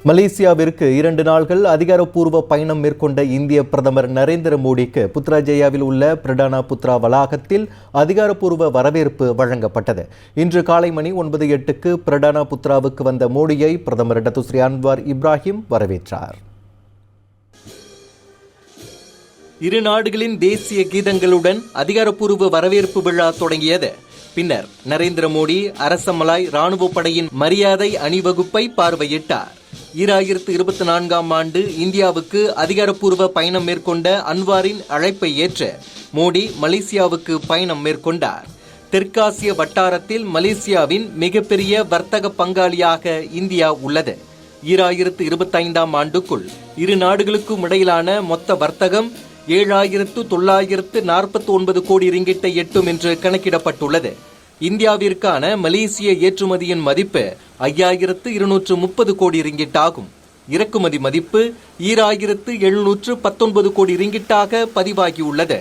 மலேசியாவிற்கு 2 நாள்கள் அதிகாரப்பூர்வ பயணம் மேற்கொண்ட இந்திய பிரதமர் நரேந்திர மோடிக்கு புத்ராஜயாவில் உள்ள பிரடானா புத்ரா வளாகத்தில் அதிகாரப்பூர்வ வரவேற்பு வழங்கப்பட்டது. இன்று காலை மணி 9:08க்கு பிரடானா புத்ராவுக்கு வந்த மோடியை பிரதமர் டத்துஸ்ரீ அன்வார் இப்ராஹிம் வரவேற்றார். இரு நாடுகளின் தேசிய கீதங்களுடன் அதிகாரப்பூர்வ வரவேற்பு விழா தொடங்கியது. பின்னர் நரேந்திர மோடி அரசமலாய் ராணுவ படையின் மரியாதை அணிவகுப்பை பார்வையிட்டார். 2024ஆம் ஆண்டு இந்தியாவுக்கு அதிகாரப்பூர்வ பயணம் மேற்கொண்ட அன்வாரின் அழைப்பை ஏற்று மோடி மலேசியாவுக்கு பயணம் மேற்கொண்டார். தெற்காசிய வட்டாரத்தில் மலேசியாவின் மிகப்பெரிய வர்த்தக பங்காளியாக இந்தியா உள்ளது. 2025ஆம் ஆண்டுக்குள் இரு நாடுகளுக்கும் இடையிலான மொத்த வர்த்தகம் 7,949 கோடி ரிங்கிட்டை எட்டும் என்று கணக்கிடப்பட்டுள்ளது. இந்தியாவிற்கான மலேசிய ஏற்றுமதியின் மதிப்பு 5,230 கோடி ரிங்கிட் ஆகும். இறக்குமதி மதிப்பு 2,719 கோடி ரிங்கிட்டாக பதிவாகியுள்ளது.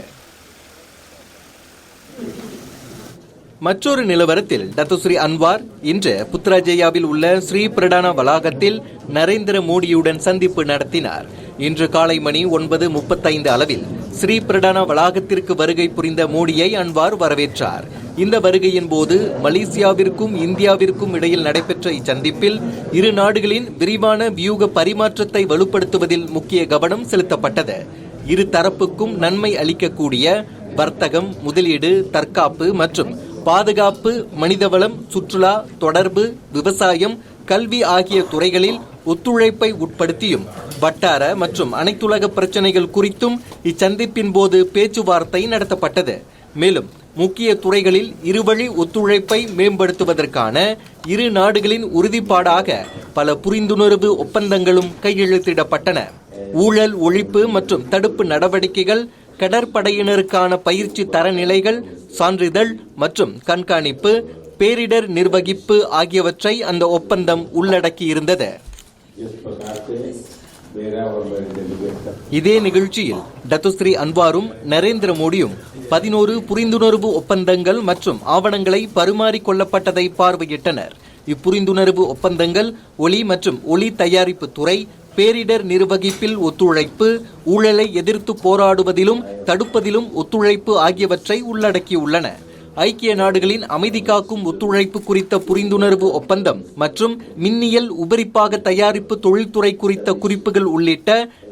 மற்றொரு நிலவரத்தில் டத்துஸ்ரீ அன்வார் இன்று புத்ராஜயாவில் உள்ள ஸ்ரீ பிரடானா வளாகத்தில் நரேந்திர மோடியுடன் சந்திப்பு நடத்தினார். இன்று காலை மணி 9:35 அளவில் ஸ்ரீ பிரடானா வளாகத்திற்கு வருகை புரிந்த மோடியை அன்வார் வரவேற்றார். இந்த வருகையின் போது மலேசியாவிற்கும் இந்தியாவிற்கும் இடையில் நடைபெற்ற இச்சந்திப்பில் இரு நாடுகளின் விரிவான வியூக பரிமாற்றத்தை வலுப்படுத்துவதில் முக்கிய கவனம் செலுத்தப்பட்டது. இரு தரப்புக்கும் நன்மை அளிக்கக்கூடிய வர்த்தகம், முதலீடு, தற்காப்பு மற்றும் பாதுகாப்பு, மனிதவளம், சுற்றுலா, தொடர்பு, விவசாயம், கல்வி ஆகிய துறைகளில் ஒத்துழைப்பை உட்படுத்தியும் வட்டார மற்றும் அனைத்துலக பிரச்சினைகள் குறித்தும் இச்சந்திப்பின் போது பேச்சுவார்த்தை நடத்தப்பட்டது. மேலும் முக்கிய துறைகளில் இருவழி ஒத்துழைப்பை மேம்படுத்துவதற்கான இரு நாடுகளின் உறுதிப்பாடாக பல புரிந்துணர்வு ஒப்பந்தங்களும் கையெழுத்திடப்பட்டன. ஊழல் ஒழிப்பு மற்றும் தடுப்பு நடவடிக்கைகள், கடற்படையினருக்கான பயிற்சி தரநிலைகள், சான்றிதழ் மற்றும் கண்காணிப்பு, பேரிடர் நிர்வகிப்பு ஆகியவற்றை அந்த ஒப்பந்தம் உள்ளடக்கியிருந்தது. இதே நிகழ்ச்சியில் டத்துஸ்ரீ அன்வாரும் நரேந்திர மோடியும் 11 புரிந்துணர்வு ஒப்பந்தங்கள் மற்றும் ஆவணங்களை பரிமாறிக்கொள்ளப்பட்டதை பார்வையிட்டனர். இப்புரிந்துணர்வு ஒப்பந்தங்கள் ஒலி மற்றும் ஒலி தயாரிப்பு துறை, பேரிடர் நிர்வகிப்பில் ஒத்துழைப்பு, ஊழலை எதிர்த்து போராடுவதிலும் தடுப்பதிலும் ஒத்துழைப்பு ஆகியவற்றை உள்ளடக்கியுள்ளன. ஐக்கிய நாடுகளின் அமைதி காக்கும் ஒத்துழைப்பு குறித்த புரிந்துணர்வு ஒப்பந்தம் மற்றும் மின்னியல் உபரிப்பாக தயாரிப்பு தொழில்துறை குறித்த குறிப்புகள் உள்ளிட்ட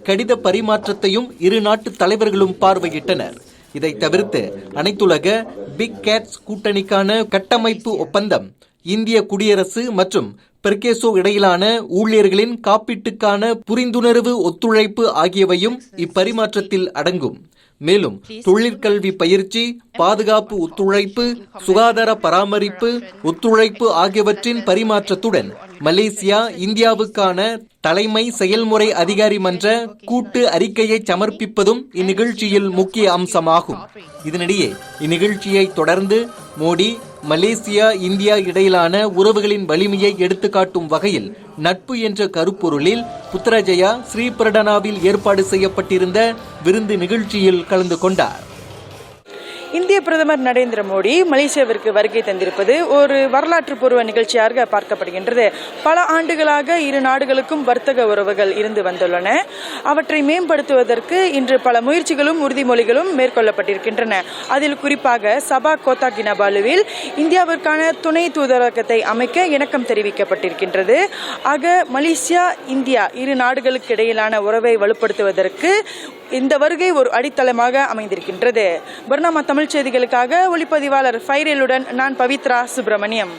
கடித பரிமாற்றத்தையும் இரு நாட்டு தலைவர்களும் பார்வையிட்டனர். இதை தவிர்த்து அனைத்துலக பிக் கேட்ஸ் கூட்டணிக்கான கட்டமைப்பு ஒப்பந்தம், இந்திய குடியரசு மற்றும் பெர்கேசோ இடையிலான ஊழியர்களின் காப்பீட்டுக்கான புரிந்துணர்வு ஒத்துழைப்பு ஆகியவையும் இப்பரிமாற்றத்தில் அடங்கும். மேலும் தொழிற்கல்வி பயிற்சி, பாதுகாப்பு ஒத்துழைப்பு, சுகாதார பராமரிப்பு ஒத்துழைப்பு ஆகியவற்றின் பரிமாற்றத்துடன் மலேசியா இந்தியாவுக்கான தலைமை செயல்முறை அதிகாரி மன்ற கூட்டு அறிக்கையை சமர்ப்பிப்பதும் இந்நிகழ்ச்சியில் முக்கிய அம்சமாகும். இதனிடையே இந்நிகழ்ச்சியை தொடர்ந்து மோடி மலேசியா இந்தியா இடையிலான உறவுகளின் வலிமையை எடுத்துக்காட்டும் வகையில் நட்பு என்ற கருப்பொருளில் புத்ராஜயா ஸ்ரீ பிரடானாவில் ஏற்பாடு செய்யப்பட்டிருந்த விருந்து நிகழ்ச்சியில் கலந்து கொண்டார். இந்திய பிரதமர் நரேந்திர மோடி மலேசியாவிற்கு வருகை தந்திருப்பது ஒரு வரலாற்று பூர்வ நிகழ்ச்சியாக பார்க்கப்படுகின்றது. பல ஆண்டுகளாக இரு நாடுகளுக்கும் வர்த்தக உறவுகள் இருந்து வந்துள்ளன. அவற்றை மேம்படுத்துவதற்கு இன்று பல முயற்சிகளும் உறுதிமொழிகளும் மேற்கொள்ளப்பட்டிருக்கின்றன. அதில் குறிப்பாக சபா கோத்தா கினபாலுவில் இந்தியாவிற்கான துணை தூதரகத்தை அமைக்க இணக்கம் தெரிவிக்கப்பட்டிருக்கின்றது. ஆக மலேசியா இந்தியா இரு நாடுகளுக்கு இடையிலான உறவை வலுப்படுத்துவதற்கு இந்த வருகை ஒரு அடித்தளமாக அமைந்திருக்கின்றது. பர்னாமா தமிழ் செய்திகளுக்காக ஒளிப்பதிவாளர் ஃபைரேலுடன் நான் பவித்ரா சுப்பிரமணியம்.